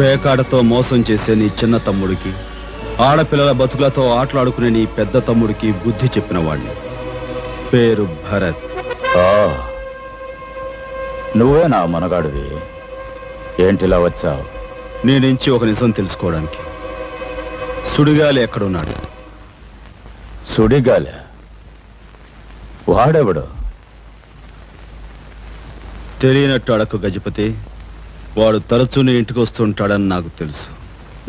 పేకాడతో మోసం చేసే నీ చిన్న తమ్ముడికి, ఆడపిల్లల బతుకులతో ఆటలాడుకునే నీ పెద్ద తమ్ముడికి బుద్ధి చెప్పిన వాడిని. పేరు భరత్. నువ్వే నా మనగాడివి. ఏంటిలా వచ్చావు? నీ నుంచి ఒక నిజం తెలుసుకోవడానికి. సుడిగాలి ఎక్కడున్నాడు? సుడిగాలి? వాడెవడు? తెలియనట్టు అడక్కు గజపతి. వాడు తరచూ నీ ఇంటికి వస్తుంటాడని నాకు తెలుసు.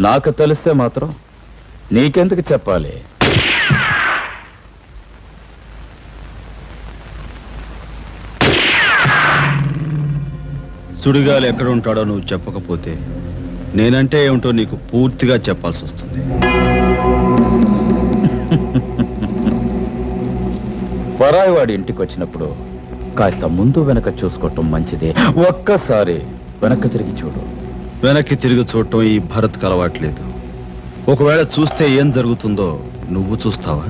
నాకు తెలిస్తే మాత్రం నీకెందుకు చెప్పాలి? సుడిగాలి ఎక్కడ ఉంటాడో నువ్వు చెప్పకపోతే నేనంటే ఏమిటో నీకు పూర్తిగా చెప్పాల్సి వస్తుంది. పరాయివాడి ఇంటికి వచ్చినప్పుడు కాస్త ముందు వెనక చూసుకోవటం మంచిదే. ఒక్కసారి వెనక్కి తిరిగి చూడు. వెనక్కి తిరిగి చూడటం ఈ భరత్కు అలవాట్లేదు. ఒకవేళ చూస్తే ఏం జరుగుతుందో నువ్వు చూస్తావా?